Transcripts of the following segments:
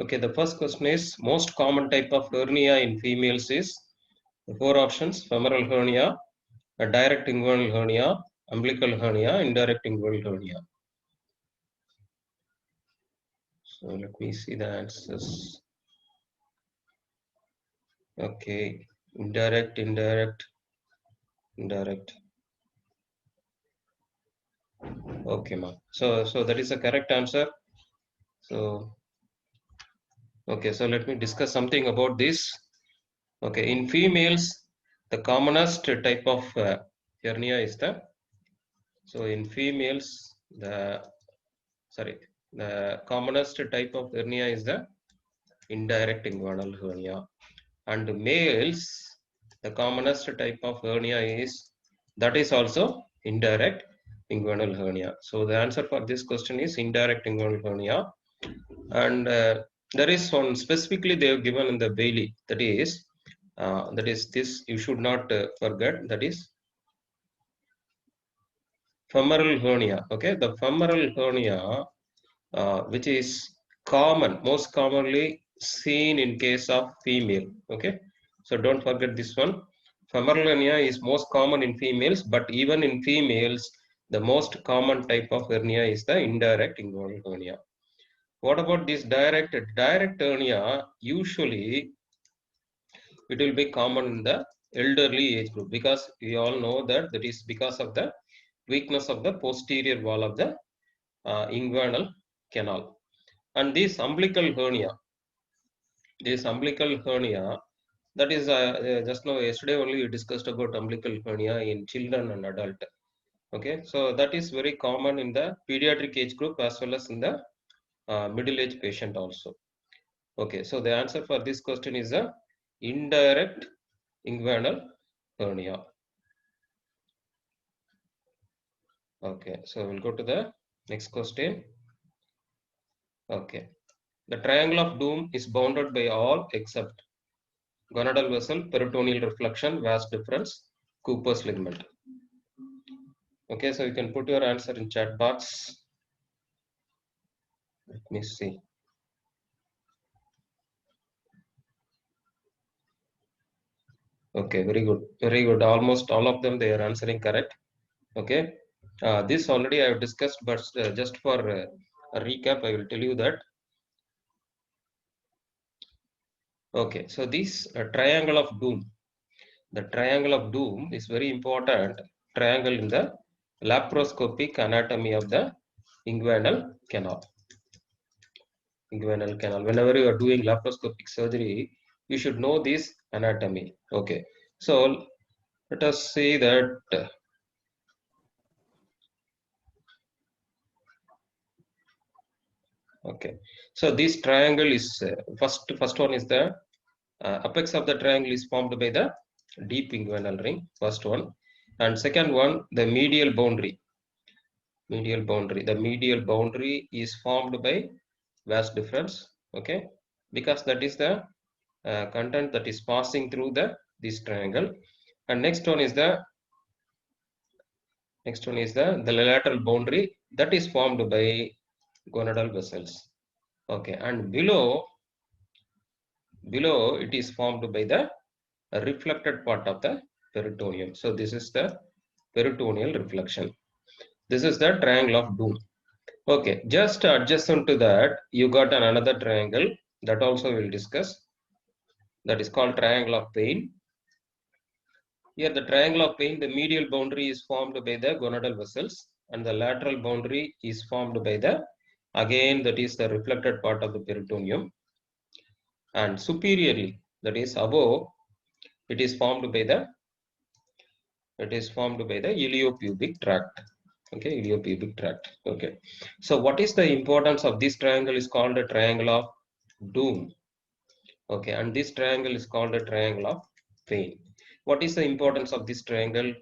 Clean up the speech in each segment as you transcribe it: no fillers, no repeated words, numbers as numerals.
Okay, the first question is most common type of hernia in females is the four options: femoral hernia, a direct inguinal hernia, umbilical hernia, indirect inguinal hernia. So let me see the answers. Okay, indirect, indirect, indirect. Okay, ma. So that is the correct answer. So okay, so let me discuss something about this. Okay, in females, the commonest type of hernia is the, so in females, the commonest type of hernia is the indirect inguinal hernia. And males, the commonest type of hernia is, that is also indirect inguinal hernia. So the answer for this question is indirect inguinal hernia. And there is one specifically they have given in the Bailey, that is this you should not forget, that is femoral hernia. Okay, the femoral hernia, which is most commonly seen in case of female. Okay, so don't forget this one. Femoral hernia is most common in females, but even in females, the most common type of hernia is the indirect inguinal hernia. What about this direct? Direct hernia, usually it will be common in the elderly age group, because we all know that is because of the weakness of the posterior wall of the inguinal canal. And this umbilical hernia, that is just now yesterday only we discussed about umbilical hernia in children and adult. Okay, so that is very common in the pediatric age group as well as in the middle age patient also. Okay, so the answer for this question is a indirect inguinal hernia. Okay, so we'll go to the next question. Okay, the triangle of doom is bounded by all except gonadal vessel, peritoneal reflection, vas difference, Cooper's ligament. Okay, so you can put your answer in chat box. Let me see. Okay, very good, very good. Almost all of them they are answering correct. Okay, this already I have discussed, but just for a recap, I will tell you that. Okay, so this triangle of doom, the triangle of doom is very important triangle in the laparoscopic anatomy of the inguinal canal. Inguinal canal. Whenever you are doing laparoscopic surgery, you should know this anatomy. Okay, so let us say that. Okay, so this triangle is first one is the apex of the triangle is formed by the deep inguinal ring, first one, and second one the medial boundary. The medial boundary is formed by vas difference. Okay, because that is the content that is passing through this triangle. And next one is the lateral boundary that is formed by gonadal vessels. Okay, and below it is formed by the reflected part of the peritoneum. So this is the peritoneal reflection. This is the triangle of doom. Okay, just adjacent to that, you got another triangle that also we'll discuss. That is called triangle of pain. Here, the triangle of pain, the medial boundary is formed by the gonadal vessels, and the lateral boundary is formed by the, again, that is the reflected part of the peritoneum. And superiorly, that is above, it is formed by the iliopubic tract. Okay, iliopubic tract. Okay, so what is the importance of this triangle is called a triangle of doom. Okay, and this triangle is called a triangle of pain. What is the importance of this triangle?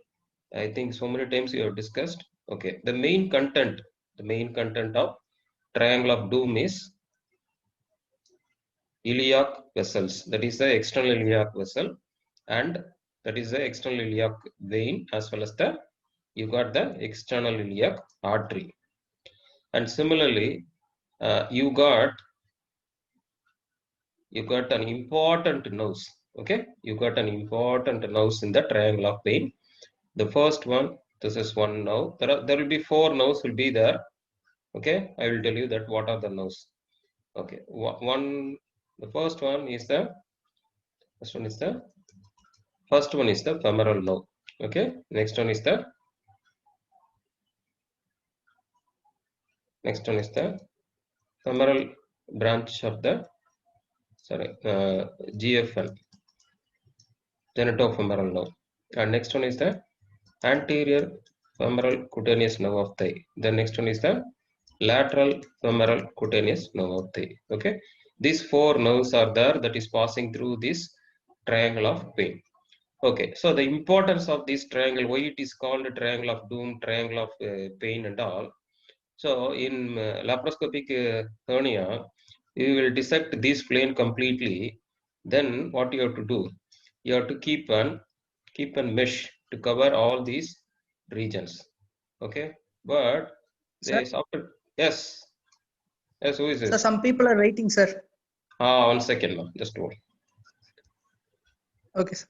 I think so many times you have discussed. Okay, the main content of triangle of doom is iliac vessels. That is the external iliac vessel, and that is the external iliac vein, as well as you got the external iliac artery. And similarly, you got you got an important nose. Okay, you got an important nose in the triangle of pain. The first one, this is one now. There will be four nodes will be there. Okay, I will tell you that what are the nodes. Okay, one. The first one is the femoral nerve. Okay, next one is the femoral branch of the GFN, genitofemoral nerve. And next one is the anterior femoral cutaneous nerve of thigh. The next one is the lateral femoral cutaneous nerve of thigh. Okay, these four nerves are there that is passing through this triangle of pain. Okay, so the importance of this triangle, why it is called a triangle of doom, triangle of pain and all. So in laparoscopic hernia, you will dissect this plane completely. Then what you have to do? You have to keep a mesh to cover all these regions. Okay, but Sir, this after yes, yes, who is sir, this? some people are waiting, sir. 1 second, ma'am. Just hold. Okay, sir.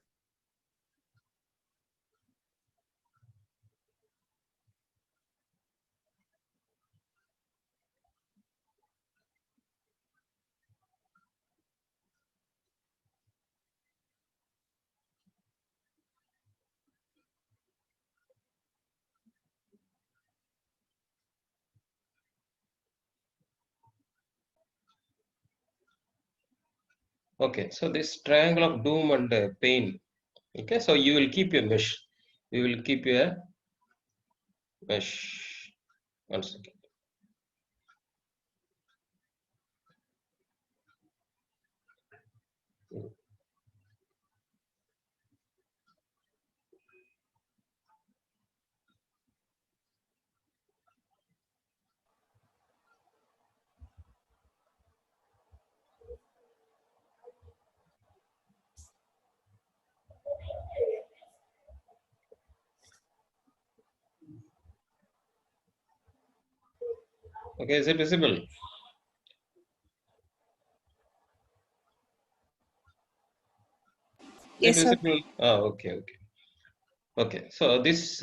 Okay, so this triangle of doom and pain. Okay, so you will keep a mesh. You will keep a mesh. 1 second. Okay, is it visible? Is it Yes, sir. visible? Okay, okay. Okay, so this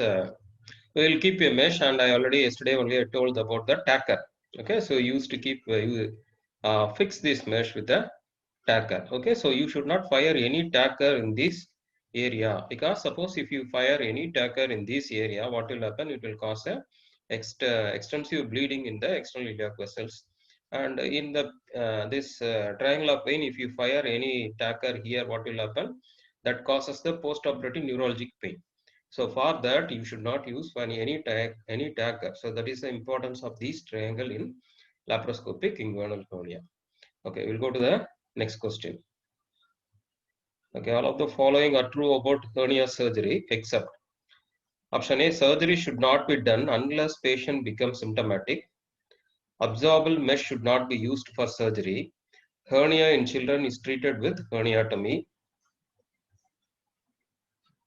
we will keep a mesh, and I already yesterday only I told about the tacker. Okay, so you used to keep you fix this mesh with the tacker. Okay, so you should not fire any tacker in this area, because suppose if you fire any tacker in this area, what will happen? It will cause a extensive bleeding in the external iliac vessels. And in the this triangle of vein, if you fire any tacker here, what will happen? That causes the post-operative neurologic pain. So for that, you should not use any tacker. So that is the importance of this triangle in laparoscopic inguinal hernia. Okay, we'll go to the next question. Okay, all of the following are true about hernia surgery, except option A: surgery should not be done unless patient becomes symptomatic. Absorbable mesh should not be used for surgery. Hernia in children is treated with herniatomy.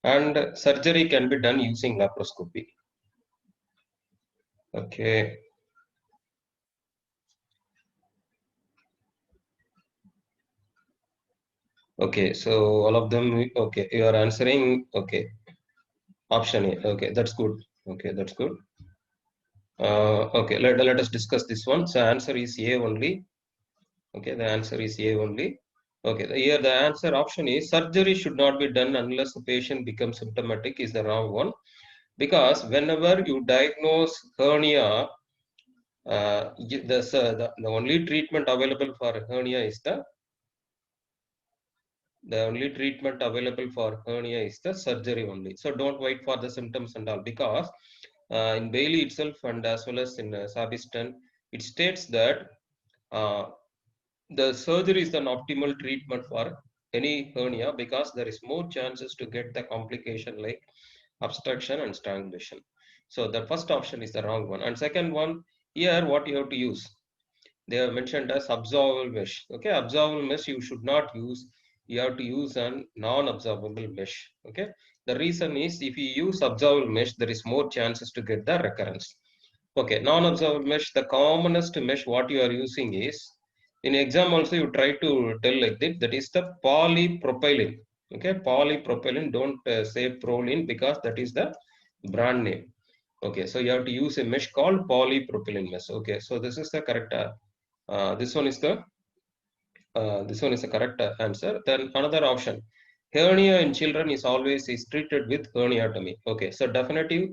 And surgery can be done using laparoscopy. Okay. Okay, so all of them, okay, you are answering, okay, option A. Okay, that's good. Okay, that's good. Okay, let us discuss this one. So answer is A only. Okay, the answer is A only. Okay, here the answer option is surgery should not be done unless the patient becomes symptomatic is the wrong one. Because whenever you diagnose hernia, the only treatment available for hernia is the only treatment available for hernia is the surgery only. So don't wait for the symptoms and all, because in Bailey itself and as well as in Sabiston, it states that the surgery is an optimal treatment for any hernia, because there is more chances to get the complication like obstruction and strangulation. So the first option is the wrong one. And second one, here what you have to use, they have mentioned as absorbable mesh. Okay, absorbable mesh you should not use. You have to use a non-absorbable mesh. Okay, the reason is if you use absorbable mesh, there is more chances to get the recurrence. Okay, non-absorbable mesh, the commonest mesh what you are using is In exam also you try to tell like that. That is the polypropylene. Okay, polypropylene. Don't say proline because that is the brand name. Okay, so you have to use a mesh called polypropylene mesh. Okay, so this is the correct. This one is the correct answer. Then another option, hernia in children is always is treated with herniatomy. Okay, so definitive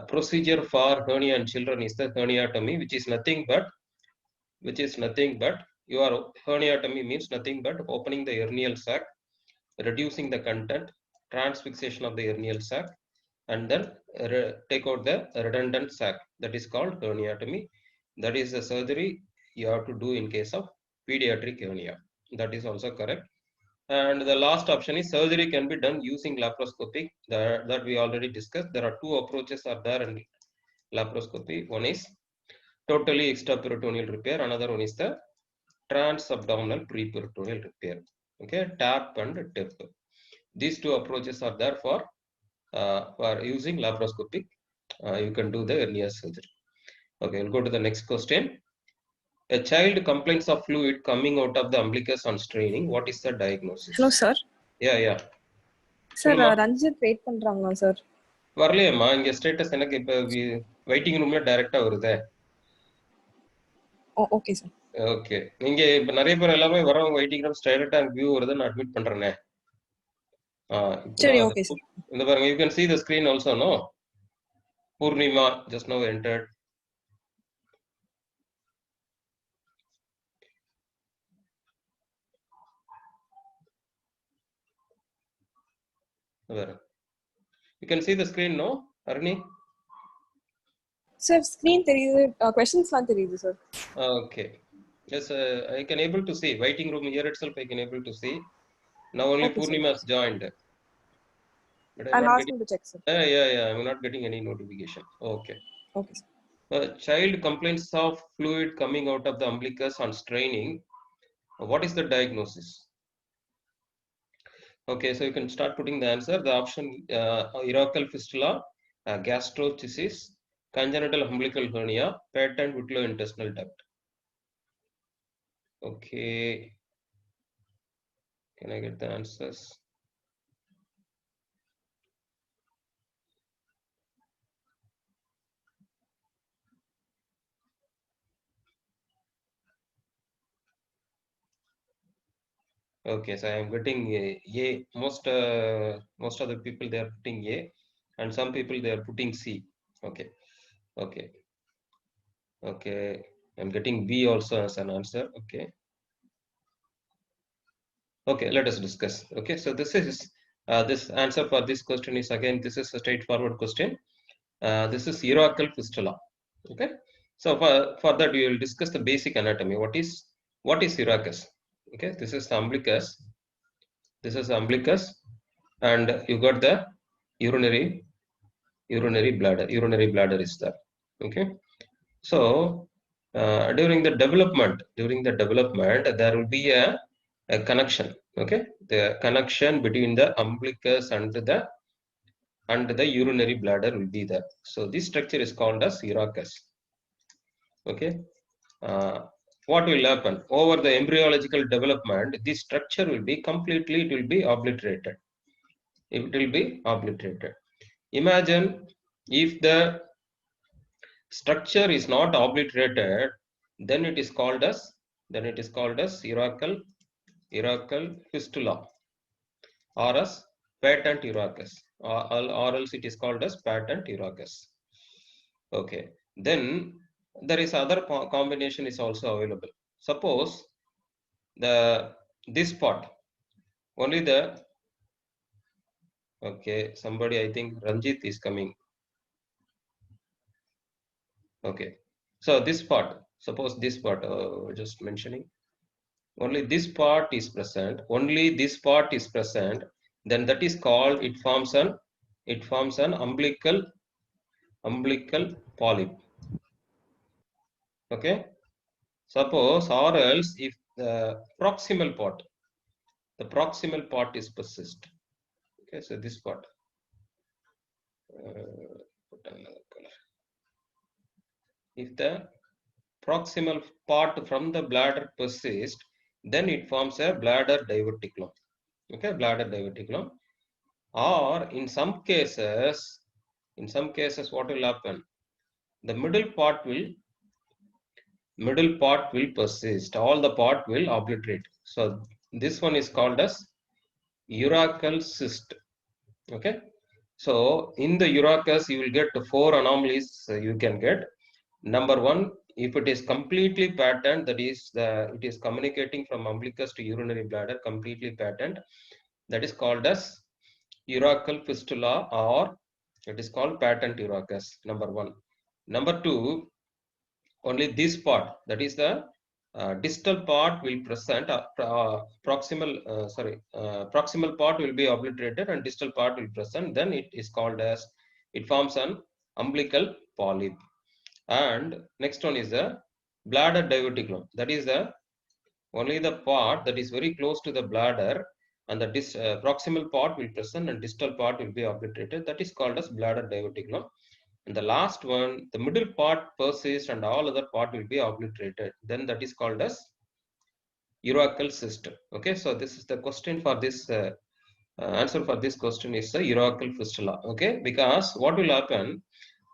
procedure for hernia in children is the herniatomy, which is nothing but your herniatomy means nothing but opening the hernial sac, reducing the content, transfixation of the hernial sac, and then take out the redundant sac. That is called herniatomy. That is the surgery you have to do in case of pediatric hernia. That is also correct. And the last option is surgery can be done using laparoscopy. That we already discussed. There are two approaches are there in laparoscopy. One is totally extraperitoneal repair. Another one is the transabdominal preperitoneal repair. Okay, TAP and TIP. These two approaches are there for using laparoscopic. You can do the hernia surgery. Okay, we'll go to the next question. A child complains of fluid coming out of the umbilicus on straining. What is the diagnosis? Hello, sir. Yeah. Sir, Ranjit wait பண்றாங்களா sir? வரலையேம்மா, இங்க status எனக்கு இப்ப waiting ரூம்ல டைரக்டா வருதே. Okay sir. Okay, நீங்க இப்ப நிறைய பேர் எல்லாமே வரவங்க வெயிட்டிங் ரூம் டைரக்டா வியூ வருது, நான் அட்மிட் பண்றேனே. சரி, ஓகே சார். இந்த பாருங்க, you can see the screen also, no? Purnima just now entered. You can see the screen, no, Arni? Sir, screen தெரியுது, questions-லாம் தெரியுது sir. Okay. Yes, I can able to see. Waiting room here itself I can able to see. Now only Okay, Purnima has joined. But I'm asking to check, sir. Yeah, I'm not getting any notification. Okay. Okay, sir. Child complains of fluid coming out of the umbilicus on straining. What is the diagnosis? Okay, so you can start putting the answer. The option urachal fistula, gastrocysts, congenital umbilical hernia, patent vitreointestinal duct. Okay, can I get the answers? Okay, so I am getting A. Most of the people they are putting A, and some people they are putting C. Okay. I'm getting B also as an answer. Okay, let us discuss. Okay, so this is this answer for this question is again, this is a straightforward question. This is urachal fistula. Okay, so for that we will discuss the basic anatomy. What is urachus? Okay, this is the umbilicus. This is the umbilicus, and you got the urinary bladder. Urinary bladder is there. Okay, so during the development, there will be a connection. Okay, the connection between the umbilicus and the urinary bladder will be there. So this structure is called as urachus. Okay, what will happen over the embryological development? This structure will be completely, it will be obliterated. Imagine if the structure is not obliterated, then it is called as urachal fistula, or as patent urachus, or else it is called as patent urachus. Okay, then there is other combination is also available. Suppose this part only the okay, somebody, I think Ranjit is coming. Okay, so this part, suppose this part, just mentioning, only this part is present, then that is called, it forms an umbilical polyp. Okay, suppose, or else if the proximal part is persist. Okay, so this part, put another color. If the proximal part from the bladder persists, then it forms a bladder diverticulum. Okay, bladder diverticulum. Or in some cases, what will happen? The middle part will persist. All the part will obliterate. So this one is called as urachal cyst. Okay. So in the urachus, you will get 4 anomalies. You can get. Number one, if it is completely patent, that is it is communicating from umbilicus to urinary bladder, completely patent. That is called as urachal fistula, or it is called patent urachus. Number one. Number two, only this part, that is the distal part will present, proximal part will be obliterated and distal part will present. Then it is called as, it forms an umbilical polyp. And next one is the bladder diverticulum. That is the only the part that is very close to the bladder, and the proximal part will present and distal part will be obliterated. That is called as bladder diverticulum. And the last one, the middle part persists and all other part will be obliterated. Then that is called as urachal cyst. Okay, so this is the question for this answer for this question is the urachal fistula. Okay, because what will happen?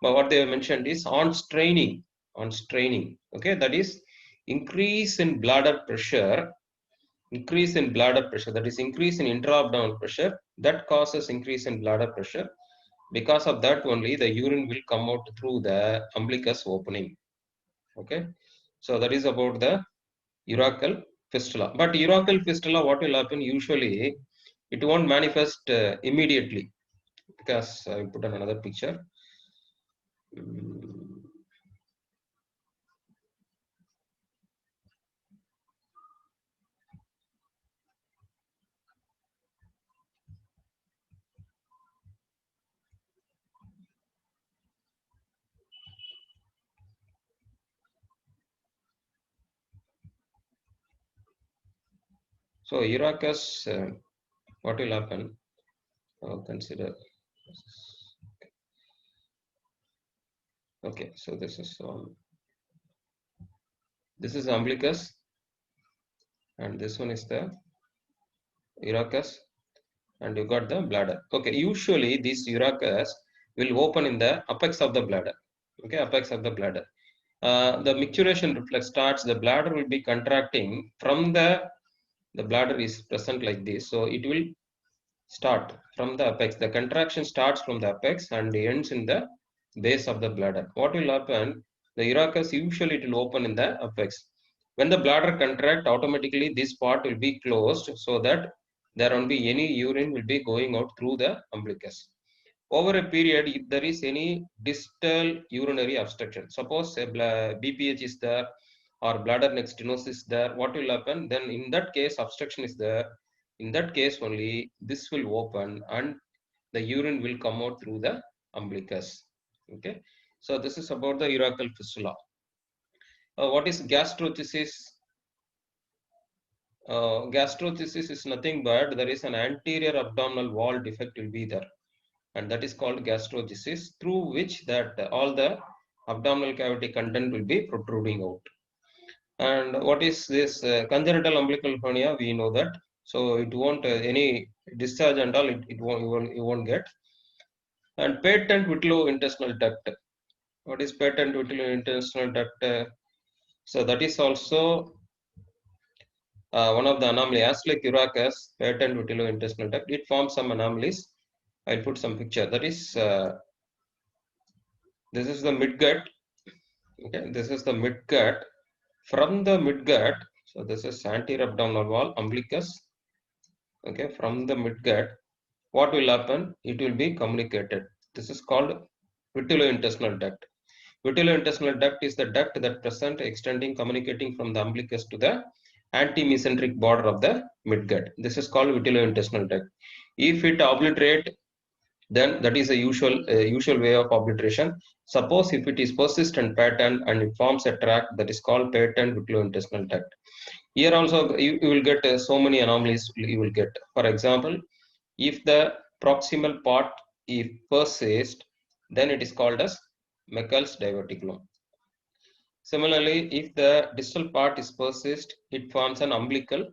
But what they have mentioned is on straining. Okay, that is increase in bladder pressure. That is increase in intra-abdominal pressure, that causes increase in bladder pressure. Because of that only the urine will come out through the umbilicus opening. Okay, so that is about the urachal fistula. But urachal fistula, what will happen? Usually it won't manifest immediately, because I will put on another picture. So urachus, what will happen? Consider. Okay, so this is umbilicus, and this one is the urachus, and you got the bladder. Okay, usually this urachus will open in the apex of the bladder. Okay, apex of the bladder. The micturition reflex starts, the bladder will be contracting from the bladder is present like this. So it will start from the apex. The contraction starts from the apex and ends in the base of the bladder. What will happen? The urachus usually it will open in the apex. When the bladder contract, automatically this part will be closed so that there won't be any urine will be going out through the umbilicus. Over a period, if there is any distal urinary obstruction, suppose a BPH is there or bladder neck stenosis is there, what will happen? Then in that case, obstruction is there. In that case only, this will open and the urine will come out through the umbilicus. Okay, so this is about the urachal fistula. What is gastrothesis? Gastrothesis is nothing but there is an anterior abdominal wall defect will be there, and that is called gastrothesis, through which that all the abdominal cavity content will be protruding out. And what is this congenital umbilical hernia? We know that. So it won't any discharge and all. It won't you won't get. And patent vitellointestinal duct. What is patent vitellointestinal duct? So that is also one of the anomalies. As like urachus, patent vitellointestinal duct, it forms some anomalies. I'll put some picture. That is this is the midgut. Okay, this is the midgut. From the midgut, so this is anterior abdominal wall, umbilicus. Okay, from the midgut, what will happen? It will be communicated. This is called vitellointestinal duct. Vitellointestinal duct is the duct that present extending, communicating from the umbilicus to the anti-mesenteric border of the midgut. This is called vitellointestinal duct. If it obliterate, then that is a usual way of obliteration. Suppose if it is persistent pattern and it forms a tract, that is called patent vitellointestinal duct. Here also you will get so many anomalies you will get. For example, if the proximal part is persist, then it is called as Meckel's diverticulum. Similarly, if the distal part is persist, it forms an umbilical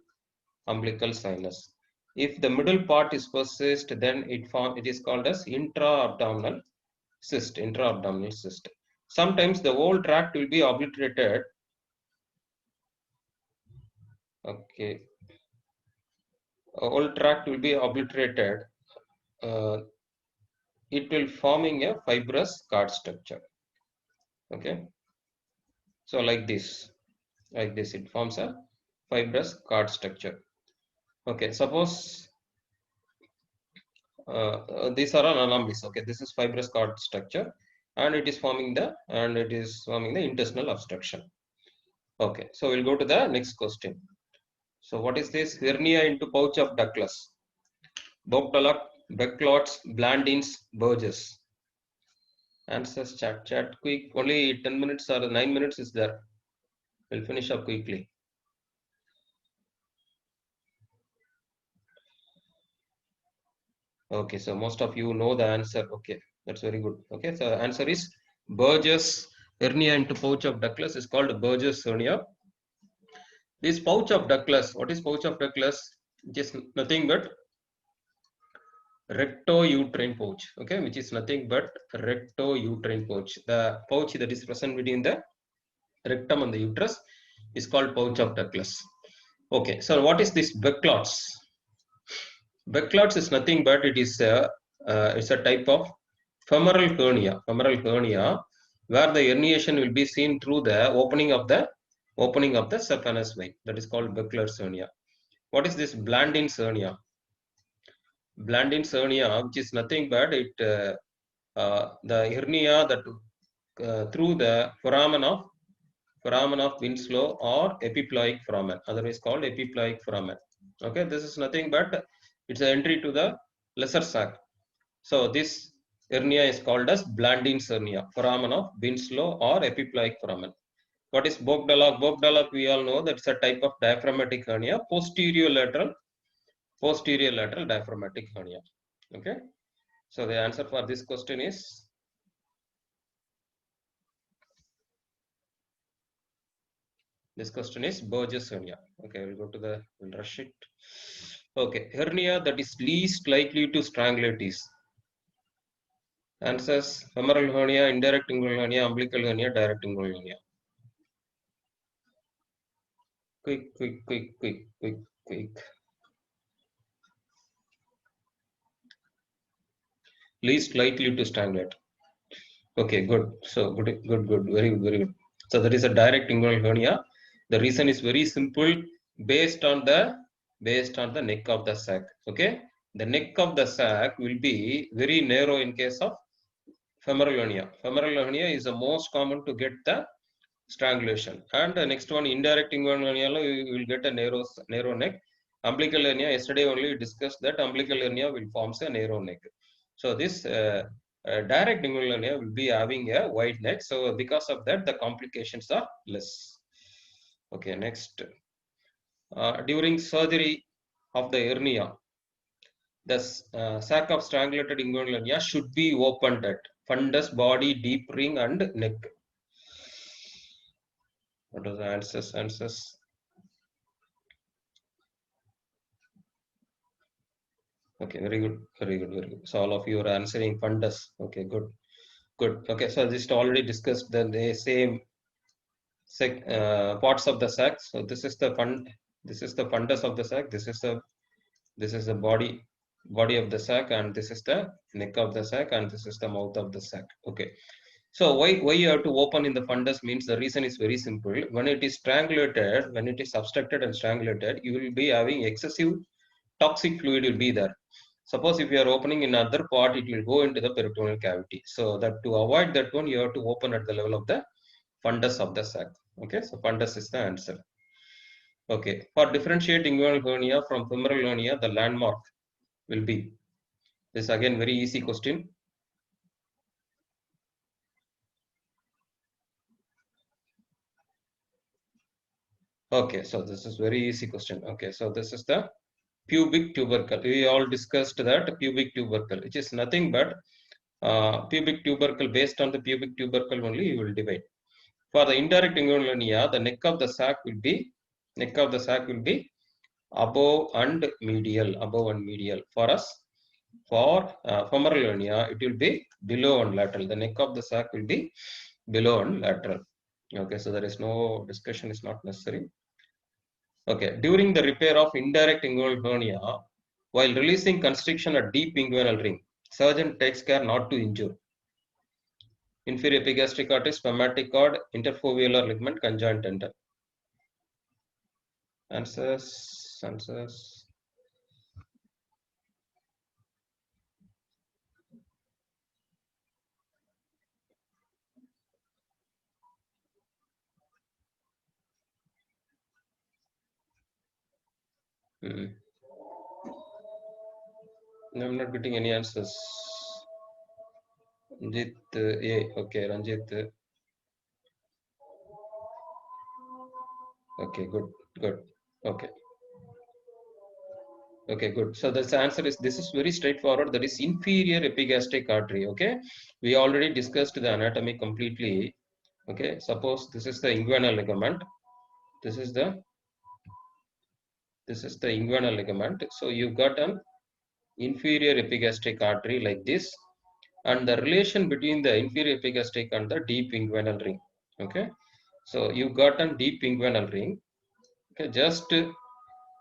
sinus. If the middle part is persist, then it is called as intra-abdominal cyst. Sometimes the whole tract will be obliterated. Okay, whole tract will be obliterated. It will forming a fibrous cord structure. Okay, so like this, it forms a fibrous cord structure. Okay, suppose these are all anomalies. Okay, this is fibrous cord structure, and it is forming the intestinal obstruction. Okay, so we'll go to the next question. So what is this? Hernia into pouch of Douglas. Bogdalak, Becklots, Blandins, Burgess. Answers chat quick. Only 10 minutes or 9 minutes is there. We'll finish up quickly. Okay, so most of you know the answer. Okay, that's very good. Okay, so the answer is Burgess. Hernia into pouch of Douglas is called Burgess hernia. This pouch of Douglas, what is pouch of Douglas? Just nothing but recto-uterine pouch, okay, which is nothing but recto-uterine pouch. The pouch that is present between the rectum and the uterus is called pouch of Douglas. Okay, so what is this Becklots? Becklots is nothing but it's a type of femoral hernia, where the herniation will be seen through the opening of the saphenous vein. That is called Becklots hernia. What is this Blandin's hernia? Blandin's hernia, which is nothing but the hernia that through the foramen of Winslow or epiploic foramen, otherwise called epiploic foramen. Okay, this is nothing but it's an entry to the lesser sac. So this hernia is called as Blandin's hernia, foramen of Winslow or epiploic foramen. What is Bogdalak? Bogdalak, we all know that's a type of diaphragmatic hernia, posterior lateral diaphragmatic hernia. Okay, so the answer for this question is Burgess hernia. Okay, we'll go to we'll rush it. Okay, hernia that is least likely to strangulate is answers: femoral hernia, indirect inguinal hernia, umbilical hernia, direct inguinal hernia. Quick. Least likely to strangulate. Okay, good. So good, very good. So that is a direct inguinal hernia. The reason is very simple, based on the neck of the sac. Okay, the neck of the sac will be very narrow in case of femoral hernia. Femoral hernia is the most common to get the strangulation. And the next one, indirect inguinal hernia, you will get a narrow neck. Umbilical hernia, yesterday only we discussed that umbilical hernia will form a narrow neck. So this direct inguinal hernia will be having a wide neck. So because of that, the complications are less. Okay, next. During surgery of the hernia, the sac of strangulated inguinal hernia should be opened at fundus, body, deep ring, and neck. What are the answers? Okay, very good. So all of you are answering fundus. Okay, good. Okay, so just already discussed the same parts of the sac. So this is the fundus of the sac. This is the body of the sac, and this is the neck of the sac, and this is the mouth of the sac. Okay. So why you have to open in the fundus means the reason is very simple. When it is strangulated, when it is obstructed and strangulated, you will be having excessive toxic fluid will be there. Suppose if you are opening in another part, it will go into the peritoneal cavity. So that to avoid that one, you have to open at the level of the fundus of the sac. Okay, so fundus is the answer. Okay, for differentiating inguinal hernia from femoral hernia, the landmark will be this. Again, very easy question. Okay, so this is very easy question. Okay, so this is the pubic tubercle. We all discussed that pubic tubercle, which is nothing but pubic tubercle. Based on the pubic tubercle only, you will divide. For the indirect inguinal hernia, the neck of the sac will be above and medial. For us, for femoral hernia, it will be below and lateral. The neck of the sac will be below and lateral. Okay, so there is no discussion, is not necessary. Okay, during the repair of indirect inguinal hernia, while releasing constriction at deep inguinal ring, surgeon takes care not to injure inferior epigastric artery, spermatic cord, interfoveolar ligament, conjoint tendon. Answers. I'm not getting any answers. Ranjit, okay, Ranjit. Okay, good. Okay. Okay, good. So the answer is, this is very straightforward. That is inferior epigastric artery. Okay, we already discussed the anatomy completely. Okay, suppose this is the inguinal ligament. This is the inguinal ligament. So you got an inferior epigastric artery like this, and the relation between the inferior epigastric and the deep inguinal ring. Okay, so you got a deep inguinal ring. Okay, just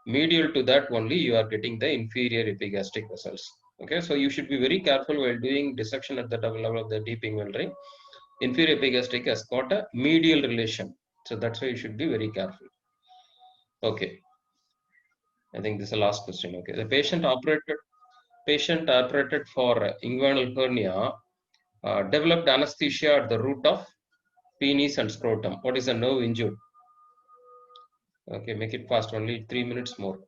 medial to that only you are getting the inferior epigastric vessels. Okay, so you should be very careful while doing dissection at the level of the deep inguinal ring. Inferior epigastric has got a medial relation, so that's why you should be very careful. Okay, I think this is the last question. Okay, the patient operated for inguinal hernia developed anesthesia at the root of penis and scrotum. What is the nerve injured? Okay, make it fast, only 3 minutes more.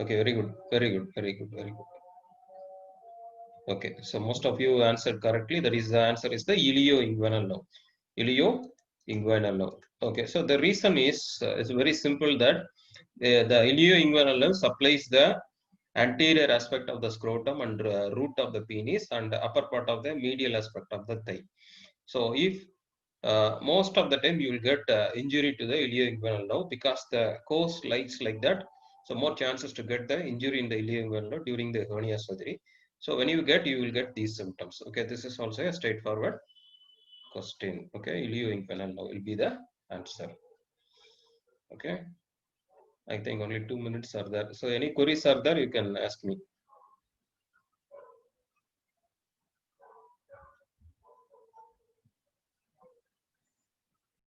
Okay, very good. Okay, so most of you answered correctly. That is, the answer is the ilioinguinal nerve. Okay, so the reason is very simple, that the ilioinguinal nerve supplies the anterior aspect of the scrotum and root of the penis and the upper part of the medial aspect of the thigh. So if most of the time you will get injury to the ilioinguinal nerve because the course lies like that. So more chances to get the injury in the ilioinguinal nerve during the hernia surgery. So when you will get these symptoms. Okay, this is also a straightforward question. Okay, ilioinguinal nerve will be the answer. Okay, I think only 2 minutes are there. So any queries are there, you can ask me.